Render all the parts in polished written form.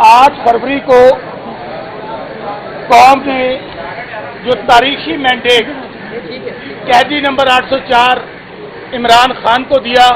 8 फरवरी को कौम ने जो तारीखी मैंडेट कैदी नंबर 804 इमरान खान को दिया,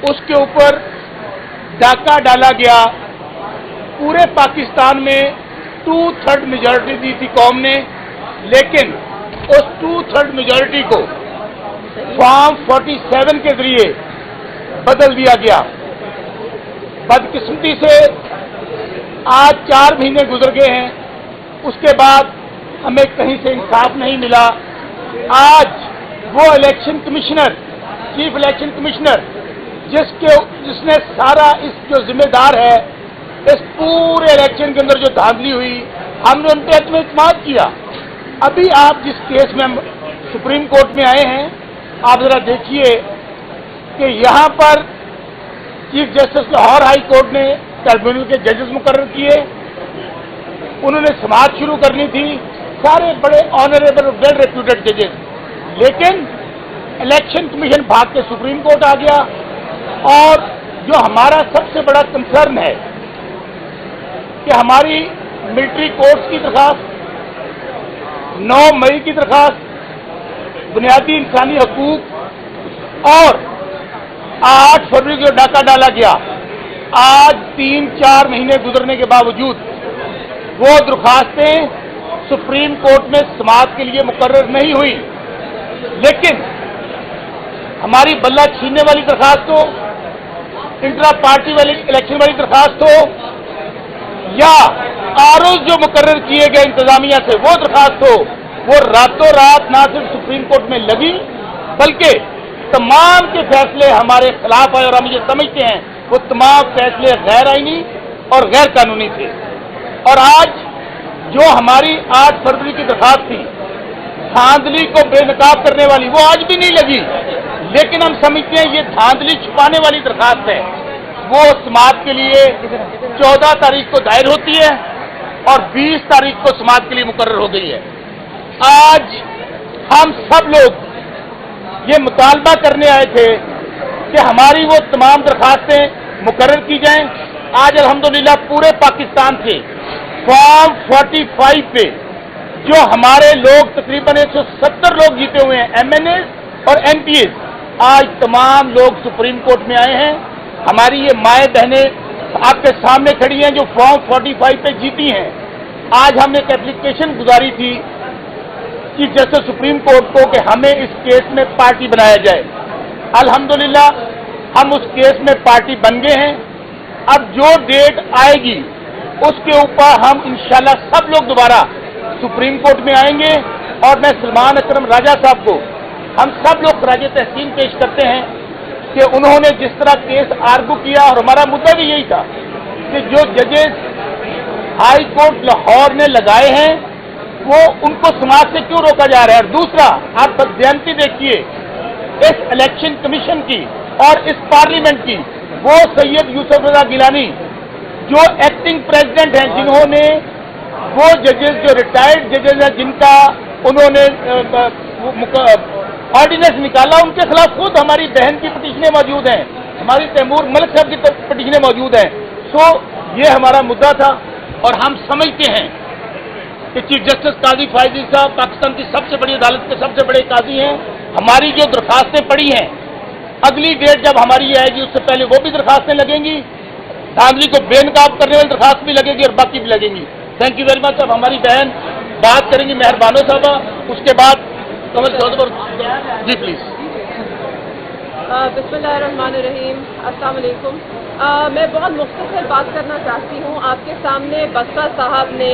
उसके ऊपर डाका डाला गया। पूरे पाकिस्तान में 2/3 मेजॉरिटी दी थी कौम ने, लेकिन उस 2/3 मेजॉरिटी को फॉर्म 47 के जरिए बदल दिया गया। बदकिस्मती से आज 4 महीने गुजर गए हैं, उसके बाद हमें कहीं से इंसाफ नहीं मिला। आज वो election commissioner, chief election commissioner, जिसने सारा इस जो जिम्मेदार है इस पूरे इलेक्शन के अंदर जो धांधली हुई, हमने उन पर एतमाद किया। अभी आप जिस केस में सुप्रीम कोर्ट में आए हैं, आप जरा देखिए कि यहाँ पर chief justice Lahore high court ने ट्रिब्यूनल के जजेस मुकर्रर किए। उन्होंने समाअत शुरू करनी थी, सारे बड़े ऑनरेबल वेल रेप्यूटेड जजेस, लेकिन इलेक्शन कमीशन भाग के सुप्रीम कोर्ट आ गया। और जो हमारा सबसे बड़ा कंसर्न है कि हमारी मिलिट्री कोर्ट्स की दरखास्त, 9 मई की दरखास्त, बुनियादी इंसानी हकूक और 8 फरवरी को डाका डाला गया, आज 3-4 महीने गुजरने के बावजूद वो दरखास्तें सुप्रीम कोर्ट में समाअत के लिए मुकर्रर नहीं हुई। लेकिन हमारी बल्ला छीनने वाली दरखास्त हो, इंट्रा पार्टी वाली इलेक्शन वाली दरखास्त हो, या आरोज जो मुकर्रर किए गए इंतजामिया से वो दरखास्त हो, वो रातों रात ना सिर्फ सुप्रीम कोर्ट में लगी बल्कि तमाम के फैसले हमारे खिलाफ आए। और हम ये समझते हैं वो तमाम फैसले गैर आईनी और गैर कानूनी थे। और आज जो हमारी 8 फरवरी की दरखास्त थी धांधली को बेनकाब करने वाली, वो आज भी नहीं लगी। लेकिन हम समझते हैं ये धांधली छुपाने वाली दरखास्त है, वो समाअत के लिए 14 तारीख को दायर होती है और 20 तारीख को समाअत के लिए मुकर्रर हो गई है। आज हम सब लोग ये मुतालबा करने आए थे कि हमारी वो तमाम दरखास्तें मुकर्रर की जाएं। आज अल्हम्दुलिल्लाह पूरे पाकिस्तान से फॉर्म 45 पे जो हमारे लोग तकरीबन 170 लोग जीते हुए हैं, MNA और MPs, आज तमाम लोग सुप्रीम कोर्ट में आए हैं। हमारी ये माएँ बहनें आपके सामने खड़ी हैं जो फॉर्म 45 पे जीती हैं। आज हमने एक एप्लीकेशन गुजारी थी कि जैसे सुप्रीम कोर्ट को कि हमें इस केस में पार्टी बनाया जाए। अल्हम्दुलिल्लाह हम उस केस में पार्टी बन गए हैं। अब जो डेट आएगी उसके ऊपर हम इंशाल्लाह सब लोग दोबारा सुप्रीम कोर्ट में आएंगे। और मैं सलमान अकरम राजा साहब को हम सब लोग खराज तहसीन पेश करते हैं कि उन्होंने जिस तरह केस आर्गू किया, और हमारा मुद्दा भी यही था कि जो जजेस हाई कोर्ट लाहौर ने लगाए हैं वो उनको समाज से क्यों रोका जा रहा है। और दूसरा, आप बददियानती देखिए इस इलेक्शन कमीशन की और इस पार्लियामेंट की, वो सैयद यूसुफ रजा गिलानी जो एक्टिंग प्रेसिडेंट हैं, जिन्होंने वो जजेस जो रिटायर्ड जजेस हैं जिनका उन्होंने ऑर्डिनेंस निकाला, उनके खिलाफ खुद हमारी बहन की पिटीशनें मौजूद हैं, हमारी तैमूर मलिक साहब की पिटीशनें मौजूद हैं। सो ये हमारा मुद्दा था। और हम समझते हैं कि चीफ जस्टिस काजी फायजी साहब पाकिस्तान की सबसे बड़ी अदालत के सबसे बड़े काजी हैं। हमारी जो दरखास्तें पड़ी हैं, अगली डेट जब हमारी आएगी उससे पहले वो भी दरखास्तें लगेंगी, धांधली को बेनकाब करने वाली दरखास्त भी लगेगी और बाकी भी लगेंगी। Thank you very much. अब हमारी बहन बात करेंगी मेहरबानो साहबा, उसके बाद कमल चौधरी जी प्लीज। बिस्मिल्लाहिर्रहमानिर्रहीम, अस्सलाम वालेकुम। मैं बहुत मुख्तसर बात करना चाहती हूँ। आपके सामने बसपा साहब ने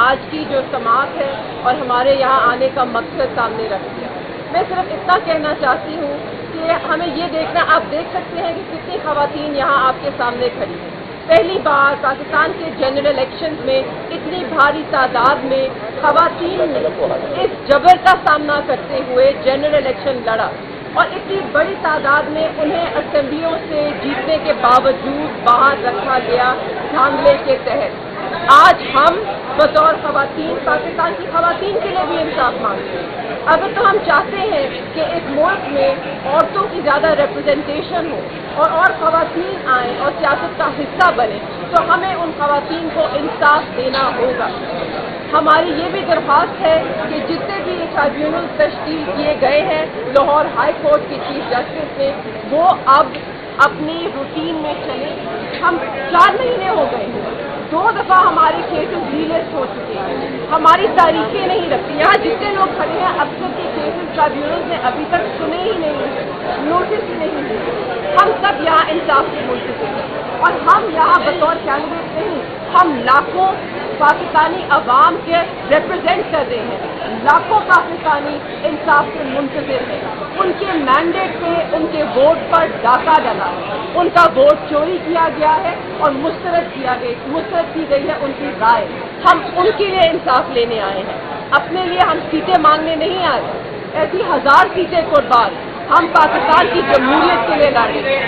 आज की जो समाअत है और हमारे यहाँ आने का मकसद सामने रख दिया। मैं सिर्फ इतना कहना चाहती हूँ कि हमें ये देखना, आप देख सकते हैं कि कितनी ख़वातीन यहाँ आपके सामने खड़ी हैं। पहली बार पाकिस्तान के जनरल इलेक्शन में इतनी भारी तादाद में ख़वातीन ने इस जबर का सामना करते हुए जनरल इलेक्शन लड़ा और इतनी बड़ी तादाद में उन्हें असेंबलियों से जीतने के बावजूद बाहर रखा गया धांधले के तहत। आज हम बतौर ख़वातीन, पाकिस्तान की ख़वातीन के लिए भी इंसाफ मांगते हैं। अगर तो हम चाहते हैं कि इस मुल्क में औरतों की ज़्यादा रिप्रेजेंटेशन हो और ख़वातीन आएँ और सियासत का हिस्सा बने, तो हमें उन ख़वातीन को इंसाफ देना होगा। हमारी ये भी दरख्वास्त है कि जितने भी ट्राइब्यूनल तश्कील किए गए हैं लाहौर हाई कोर्ट के चीफ जस्टिस ने, वो अब अपनी रूटीन में चले। हम 4 महीने हो गए हैं, 2 दफ़ा हमारे केसेस रीलिस्ट हो चुके हैं, हमारी तारीखें नहीं रखती। यहाँ जितने लोग खड़े हैं अक्सर के केसेस ट्राइब्यूनल ने अभी तक सुने ही नहीं, नोटिस ही नहीं दिए। हम सब यहाँ इंसाफ के मुल्क हैं और हम यहाँ बतौर कैंडिडेट नहीं, हम लाखों पाकिस्तानी अवाम के रिप्रेजेंट कर रहे हैं। लाखों पाकिस्तानी इंसाफ से मुंतज़िर हैं। उनके मैंडेट पे, उनके वोट पर डाका डला, उनका वोट चोरी किया गया है और मुस्तरद की गई है उनकी राय। हम उनके लिए इंसाफ लेने आए हैं, अपने लिए हम सीटें मांगने नहीं आए। ऐसी 1000 सीटें कुर्बान हम पाकिस्तान की जमहूरियत के लिए लड़ेंगे।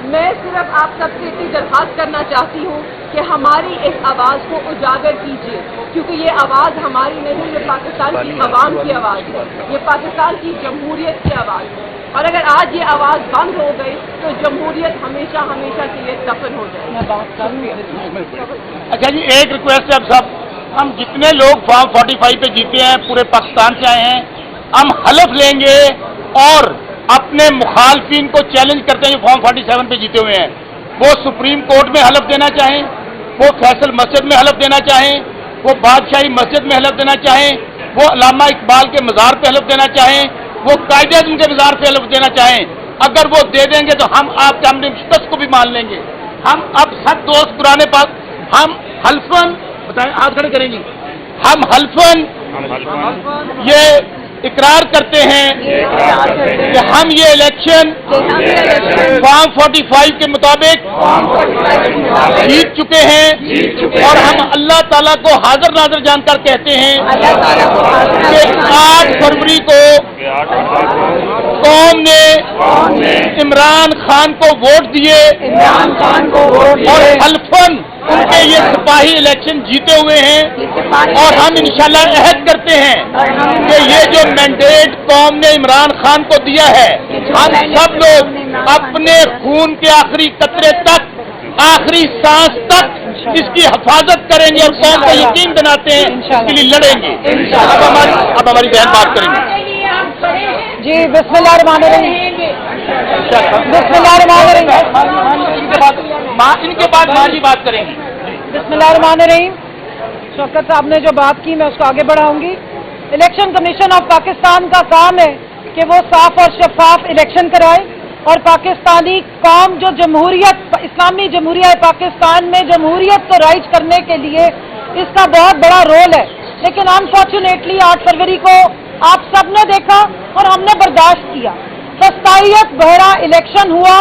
मैं सिर्फ आप सबसे इतनी दरख्वास्त करना चाहती हूँ कि हमारी इस आवाज़ को उजागर कीजिए, क्योंकि ये आवाज़ हमारी नहीं, ये पाकिस्तान की आवाम की आवाज़ है, ये पाकिस्तान की जमहूरियत की आवाज़ है। और अगर आज ये आवाज़ बंद हो गई तो जमहूरियत हमेशा हमेशा के लिए दफन हो जाएगी। अच्छा जी, एक रिक्वेस्ट है अब सब, हम जितने लोग फॉर्म 45 पे जीते हैं, पूरे पाकिस्तान से आए हैं, हम हलफ लेंगे और अपने मुखालफिन को चैलेंज करते हैं जो फॉर्म 47 पे जीते हुए हैं। वो सुप्रीम कोर्ट में हलफ देना चाहें, वो फैसल मस्जिद में हलफ देना चाहें, वो बादशाही मस्जिद में हलफ देना चाहें, वो अल्लामा इकबाल के मज़ार पे हलफ देना चाहें, वो कायदे-ए-आज़म के मज़ार पे हलफ देना चाहें, अगर वो दे देंगे तो हम आपके हमने शिकस्त को भी मान लेंगे। हम अब सब दोस्त पुराने पास, हम हल्फन बताएं, हाथ खड़े करेंगे, हम हल्फन ये इकरार करते हैं कि हम ये इलेक्शन फॉर्म 45 के मुताबिक जीत चुके हैं और हम अल्लाह ताला को हाजिर नाज़िर जानकर कहते हैं कि 8 फरवरी को कौम ने इमरान खान को वोट दिए और हल्फन उनके ये सिपाही इलेक्शन जीते हुए हैं। और हम इंशाल्लाह अहद करते हैं कि ये जो मैंडेट कौम ने इमरान खान को दिया है, हम सब लोग अपने खून के आखिरी कतरे तक, आखिरी सांस तक इसकी हिफाजत करेंगे और कौम को यकीन दिलाते हैं इसके लिए लड़ेंगे। अब हमारी बहन बात करेंगे जी। बिस्मिल्लाहिर्रहमानिर्रहीम। बिस्मिल्लाहिर्रहमानिर्रहीम। इनके बाद मां जी बात करेंगी। बिस्मिल्लाहिर्रहमानिर्रहीम। शौकत साहब ने जो बात की मैं उसको आगे बढ़ाऊंगी। इलेक्शन कमीशन ऑफ पाकिस्तान का काम है कि वो साफ और शफाफ इलेक्शन कराए और पाकिस्तानी कौम जो जमहूरियत, इस्लामी जमहूरियत पाकिस्तान में जमहूरियत को राइज करने के लिए इसका बहुत बड़ा रोल है। लेकिन अनफॉर्चुनेटली 8 फरवरी को आप सब ने देखा और हमने बर्दाश्त किया। सस्ताइयत बहरा इलेक्शन हुआ।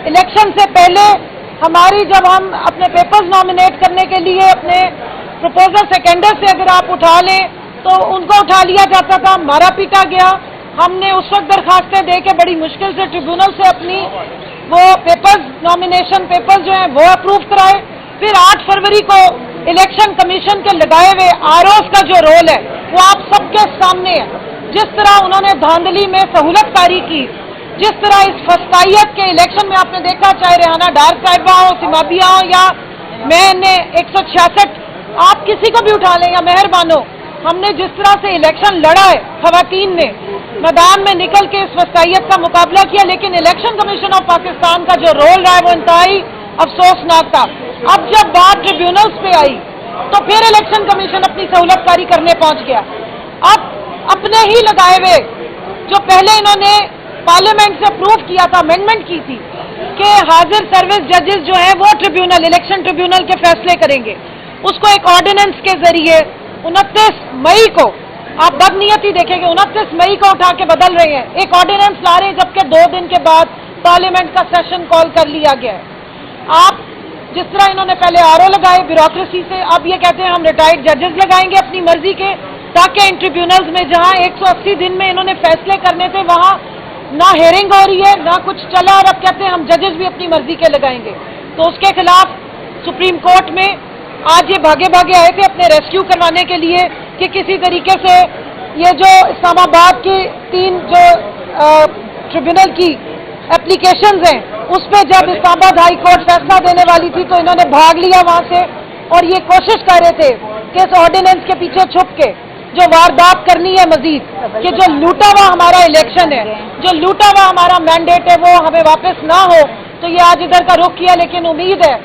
इलेक्शन से पहले हमारी, जब हम अपने पेपर्स नॉमिनेट करने के लिए अपने प्रपोजल सेकेंडर से अगर आप उठा लें तो उनको उठा लिया जाता था, मारा पीटा गया। हमने उस वक्त दरखास्तें दे के बड़ी मुश्किल से ट्रिब्यूनल से अपनी वो पेपर्स, नॉमिनेशन पेपर्स जो हैं वो अप्रूव कराए। फिर 8 फरवरी को इलेक्शन कमीशन के लगाए हुए आरओज़ का जो रोल है वो आप सबके सामने है। जिस तरह उन्होंने धांधली में सहूलतकारी की, जिस तरह इस फस्तायत के इलेक्शन में आपने देखा, चाहे रेहाना डार साहिबा हो, सिमाबिया हो या मैंने 166, आप किसी को भी उठा लें या मेहरबान हो, हमने जिस तरह से इलेक्शन लड़ा है, खवातीन ने मैदान में निकल के इस फस्तायत का मुकाबला किया। लेकिन इलेक्शन कमीशन ऑफ पाकिस्तान का जो रोल रहा है वो इंतहाई अफसोसनाक था। अब जब बात ट्रिब्यूनल्स पे आई तो फिर इलेक्शन कमीशन अपनी सहूलतकारी करने पहुंच गया। अब अपने ही लगाए हुए, जो पहले इन्होंने पार्लियामेंट से अप्रूव किया था, अमेंडमेंट की थी कि हाजिर सर्विस जजेस जो हैं वो ट्रिब्यूनल, इलेक्शन ट्रिब्यूनल के फैसले करेंगे, उसको एक ऑर्डिनेंस के जरिए 29 मई को, आप बदनीयती देखेंगे, 29 मई को उठा के बदल रहे हैं, एक ऑर्डिनेंस ला रहे हैं, जबकि 2 दिन के बाद पार्लियामेंट का सेशन कॉल कर लिया गया है। आप जिस तरह इन्होंने पहले आरओ लगाए ब्यूरोक्रेसी से, अब ये कहते हैं हम रिटायर्ड जजेस लगाएंगे अपनी मर्जी के, ताकि इन ट्रिब्यूनल्स में जहां 180 दिन में इन्होंने फैसले करने थे वहां ना हेयरिंग हो रही है ना कुछ चला, और अब कहते हैं हम जजेस भी अपनी मर्जी के लगाएंगे। तो उसके खिलाफ सुप्रीम कोर्ट में आज ये भागे भागे आए थे अपने रेस्क्यू करवाने के लिए कि किसी तरीके से یہ جو اسلام آباد کی 3 جو ٹریبیونل کی اپلیکیشنز ہیں اس پہ جب اسلام آباد ہائی کورٹ فیصلہ دینے والی تھی تو انہوں نے بھاگ لیا وہاں سے، اور یہ کوشش کر رہے تھے کہ اس آرڈیننس کے پیچھے چھپ کے جو واردات کرنی ہے مزید، کہ جو لوٹا ہوا ہمارا الیکشن ہے، جو لوٹا ہوا ہمارا مینڈیٹ ہے وہ ہمیں واپس نہ ہو، تو یہ آج ادھر کا رخ کیا. لیکن امید ہے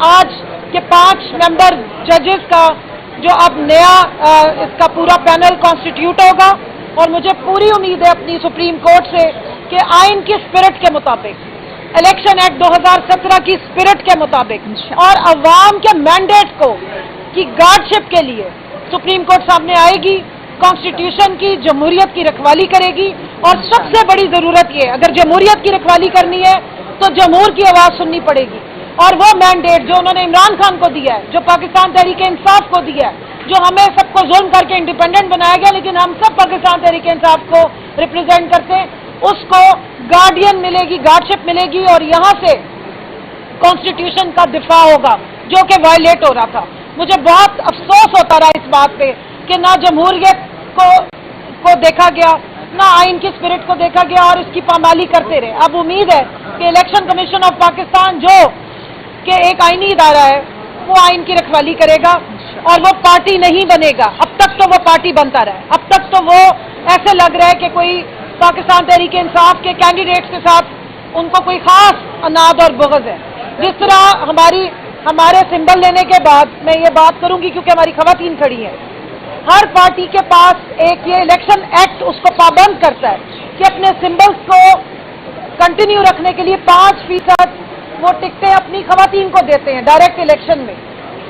آج کے 5 ممبر ججز کا جو اب نیا اس کا پورا پینل کانسٹیٹیوٹ ہوگا، اور مجھے پوری امید ہے اپنی سپریم کورٹ سے کہ آئین کی اسپرٹ کے مطابق، الیکشن ایکٹ 2017 کی اسپرٹ کے مطابق اور عوام کے مینڈیٹ کو کی گارڈشپ کے لیے سپریم کورٹ سامنے آئے گی، کانسٹیٹیوشن کی، جمہوریت کی رکھوالی کرے گی. اور سب سے بڑی ضرورت یہ، اگر جمہوریت کی رکھوالی کرنی ہے تو جمہور کی آواز سننی پڑے گی، اور وہ مینڈیٹ جو انہوں نے عمران خان کو دیا ہے، جو پاکستان تحریک انصاف کو دیا ہے، جو ہمیں سب کو ظلم کر کے انڈیپینڈنٹ بنایا گیا لیکن ہم سب پاکستان تحریک انصاف کو ریپرزینٹ کرتے ہیں، اس کو گارڈین ملے گی، گارڈشپ ملے گی، اور یہاں سے کانسٹیٹیوشن کا دفاع ہوگا جو کہ وائلیٹ ہو رہا تھا. مجھے بہت افسوس ہوتا رہا اس بات پہ کہ نہ جمہوریت کو دیکھا گیا، نہ آئین کی اسپرٹ کو دیکھا گیا، اور اس کی پامالی کرتے رہے. اب امید ہے کہ الیکشن کمیشن آف پاکستان جو کہ ایک آئینی ادارہ ہے وہ آئین کی رکھوالی کرے گا، اور وہ پارٹی نہیں بنے گا. اب تک تو وہ پارٹی بنتا رہا ہے، اب تک تو وہ ایسے لگ رہا ہے کہ کوئی پاکستان تحریک انصاف کے کینڈیڈیٹس کے ساتھ ان کو کوئی خاص اناد اور بغض ہے. جس طرح ہمارے سمبل لینے کے بعد میں یہ بات کروں گی کیونکہ ہماری خواتین کھڑی ہیں، ہر پارٹی کے پاس ایک یہ الیکشن ایکٹ اس کو پابند کرتا ہے کہ اپنے سمبلز کو کنٹینیو رکھنے کے لیے 5% وہ ٹکٹیں اپنی خواتین کو دیتے ہیں ڈائریکٹ الیکشن میں.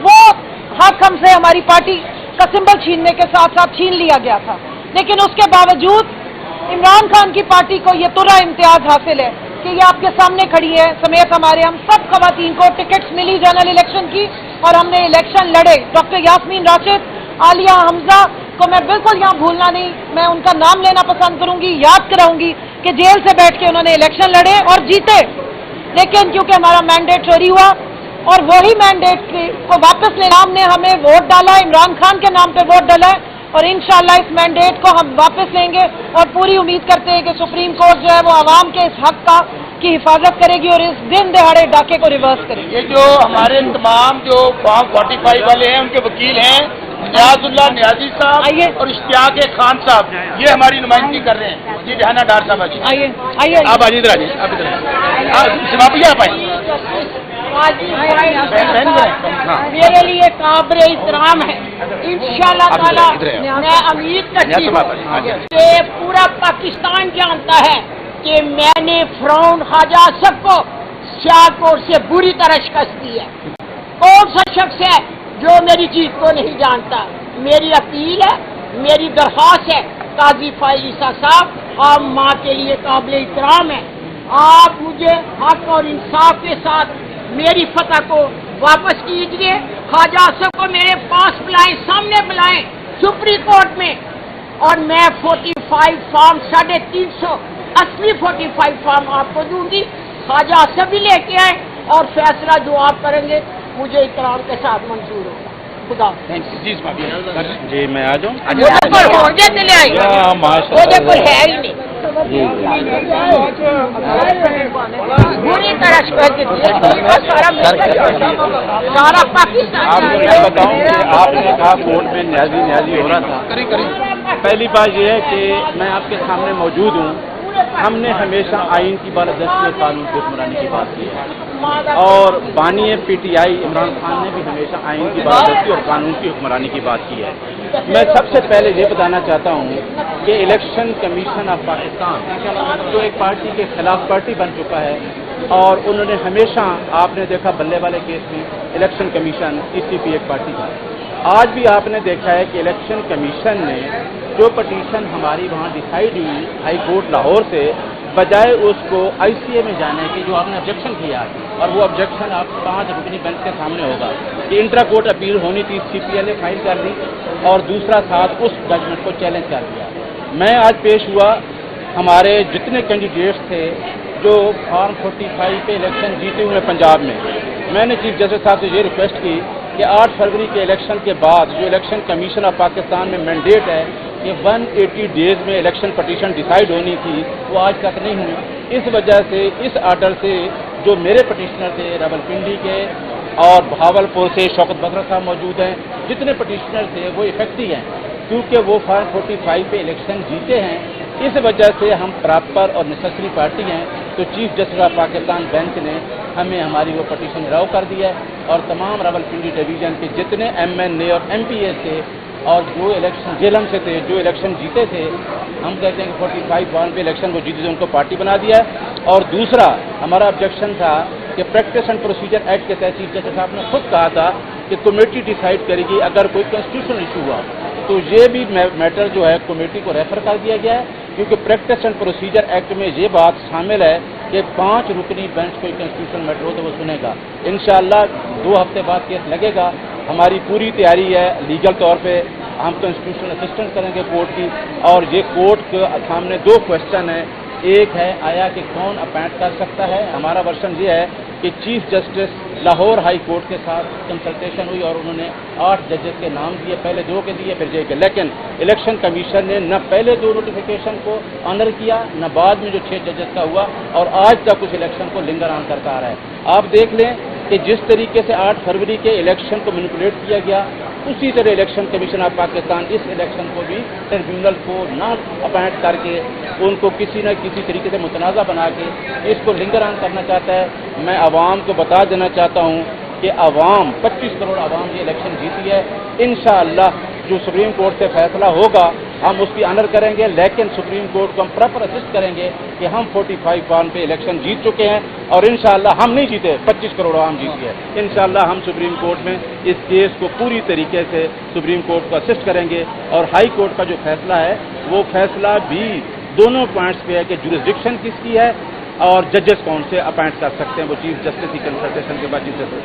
وہ حق ہم سے ہماری پارٹی کا سمبل چھیننے کے ساتھ ساتھ چھین لیا گیا تھا، لیکن اس کے باوجود عمران خان کی پارٹی کو یہ ترا امتیاز حاصل ہے کہ یہ آپ کے سامنے کھڑی ہے سمیت ہم سب خواتین کو ٹکٹس ملی جنرل الیکشن کی، اور ہم نے الیکشن لڑے. ڈاکٹر یاسمین راشد، عالیہ حمزہ کو میں بالکل یہاں بھولنا نہیں، میں ان کا نام لینا پسند کروں گی، یاد کراؤں گی کہ جیل سے بیٹھ کے انہوں نے الیکشن لڑے اور جیتے، لیکن کیونکہ ہمارا مینڈیٹ چوری ہوا اور وہی مینڈیٹ کو واپس لینا، ہم نے ہمیں ووٹ ڈالا، عمران خان کے نام پہ ووٹ ڈالا ہے، اور انشاءاللہ اس مینڈیٹ کو ہم واپس لیں گے، اور پوری امید کرتے ہیں کہ سپریم کورٹ جو ہے وہ عوام کے اس حق کی حفاظت کرے گی اور اس دن دہاڑے ڈاکے کو ریورس کرے گی. یہ جو ہمارے تمام جو فارم 45 والے ہیں ان کے وکیل ہیں نیاز اللہ نیازی صاحب اور اشتیاق خان صاحب، یہ ہماری نمائندگی کر رہے ہیں. جی ریحانہ ڈار صاحب آئیے، آپ آئیے ادھر آئیے، آپ ادھر آئیے، سماپی آپ آئیے. میرے لیے قابل احترام ہے، انشاءاللہ تعالی میں امید کرتی ہوں کہ پورا پاکستان جانتا ہے کہ میں نے فرعون خواجہ آصف کو سیالکوٹ سے بری طرح شکست دی ہے. کون سا شخص ہے جو میری جیت کو نہیں جانتا؟ میری اپیل ہے، میری درخواست ہے، قاضی فائز عیسیٰ صاحب آپ ماں کے لیے قابل احترام ہیں، آپ مجھے حق اور انصاف کے ساتھ میری فتح کو واپس کیجیے. خواجہ آصف کو میرے پاس بلائیں، سامنے بلائیں سپریم کورٹ میں، اور میں 45 فارم 350 اصلی 45 فارم آپ کو دوں گی. خواجہ آصف بھی لے کے آئے اور فیصلہ جو آپ کریں گے مجھے احترام کے ساتھ منظور ہوگا. خدا جی میں آ جاؤں. چلے آئیے، کوئی ہے ہی نہیں، بری طرح سارا پاکستان. آپ کو میں بتاؤں کہ آپ نے کہا کورٹ میں نیازی ہو رہا تھا. پہلی بات یہ ہے کہ میں آپ کے سامنے موجود ہوں. ہم نے ہمیشہ آئین کی بالادستی اور قانون کی حکمرانی کی بات کی ہے، اور بانی P T I Imran Khan نے بھی ہمیشہ آئین کی بالادستی اور قانون کی حکمرانی کی بات کی ہے. میں سب سے پہلے یہ بتانا چاہتا ہوں کہ الیکشن کمیشن آف پاکستان جو ایک پارٹی کے خلاف پارٹی بن چکا ہے، اور انہوں نے ہمیشہ، آپ نے دیکھا بلے والے کیس میں الیکشن کمیشن ECP ایک پارٹی تھا. آج بھی آپ نے دیکھا ہے کہ الیکشن کمیشن نے جو پٹیشن ہماری وہاں ڈیسائیڈ ہوئی ہائی کورٹ لاہور سے، بجائے اس کو ICA میں جانے کی جو آپ نے آبجیکشن کیا، اور وہ آبجیکشن آپ 5 رکنی بینچ کے سامنے ہوگا کہ انٹرا کورٹ اپیل ہونی تھی، CPL نے فائل کر دی، اور دوسرا ساتھ اس ججمنٹ کو چیلنج کر دیا. میں آج پیش ہوا، ہمارے جتنے کینڈیڈیٹس تھے جو فارم 45 پہ الیکشن جیتے ہوئے پنجاب میں نے چیف جسٹس صاحب سے یہ ریکویسٹ کی کہ 8 فروری کے الیکشن کے بعد جو الیکشن کمیشن آف پاکستان میں مینڈیٹ ہے کہ 180 डेज में इलेक्शन पटिशन डिसाइड होनी थी, वो आज तक नहीं हुई। इस वजह से इस आर्डर से जो मेरे पटिशनर थे रावलपिंडी के और भावलपुर से शौकत बदर साहब मौजूद हैं, जितने पटिशनर थे वो इफेक्टिव हैं, क्योंकि वो फॉर्म 45 पे इलेक्शन जीते हैं। इस वजह से हम प्रॉपर और नेसेसरी पार्टी हैं, तो chief justice of Pakistan bench ने हमें हमारी वो पटिशन राव कर दिया है और तमाम रावलपिंडी डिवीज़न के जितने MNA और MPA थे और जो इलेक्शन जेलम से थे, जो इलेक्शन जीते थे, हम कहते हैं कि 45 वार्ड पे इलेक्शन वो जीते थे, उनको पार्टी बना दिया है। और दूसरा हमारा ऑब्जेक्शन था कि प्रैक्टिस एंड प्रोसीजर एक्ट के तहत चीफ जस्टिस साहब ने खुद कहा था कि कमेटी डिसाइड करेगी अगर कोई कॉन्स्टिट्यूशनल इशू हुआ, तो ये भी मैटर जो है कमेटी को रेफर कर दिया गया है, क्योंकि प्रैक्टिस एंड प्रोसीजर एक्ट में ये बात शामिल है कि 5 रुकनी बेंच कोई कॉन्स्टिट्यूशनल मैटर हो तो वो सुनेगा। इंशाअल्लाह 2 हफ्ते बाद केस लगेगा। हमारी पूरी तैयारी है लीगल तौर पे, हम कॉन्स्टिट्यूशनल असिस्टेंस करेंगे कोर्ट की। और ये कोर्ट के सामने 2 क्वेश्चन है, एक है आया कि कौन अपॉइंट कर सकता है। हमारा वर्षन ये है कि chief justice Lahore high court के साथ कंसल्टेशन हुई और उन्होंने 8 जजेस के नाम दिए, पहले 2 के दिए फिर 1 के, लेकिन इलेक्शन कमीशन ने न पहले 2 नोटिफिकेशन को ऑनर किया न बाद में जो 6 जजेस का हुआ, और आज तक उस इलेक्शन को लिंगर ऑन करता आ रहा है। आप देख लें कि जिस तरीके से 8 फरवरी के इलेक्शन को मैनिपुलेट किया गया, उसी तरह इलेक्शन कमीशन ऑफ पाकिस्तान इस इलेक्शन को भी ट्रिब्यूनल को ना अपॉइंट करके उनको किसी न किसी तरीके से मुतनाज़ा बना के इसको लिंगर ऑन करना चाहता है। मैं आवाम को बता देना चाहता हूँ कि आवाम 25 करोड़ आवाम ये इलेक्शन जीती है। इंशाअल्लाह जो सुप्रीम कोर्ट से फैसला होगा हम उसकी ऑनर करेंगे, लेकिन सुप्रीम कोर्ट को हम प्रॉपर असिस्ट करेंगे कि हम 45 फॉर्म पे इलेक्शन जीत चुके हैं और इंशाअल्लाह हम नहीं जीते, 25 करोड़ आवाम जीती है। इंशाअल्लाह हम सुप्रीम कोर्ट में इस केस को पूरी तरीके से सुप्रीम कोर्ट को असिस्ट करेंगे और हाई कोर्ट का जो फैसला है वो फैसला भी दोनों पॉइंट्स पे है कि जुरिसडिक्शन किसकी है और जजेस कौन से अपॉइंट कर सकते हैं, वो चीफ जस्टिस की कंसल्टेशन के बाद चीफ जस्टिस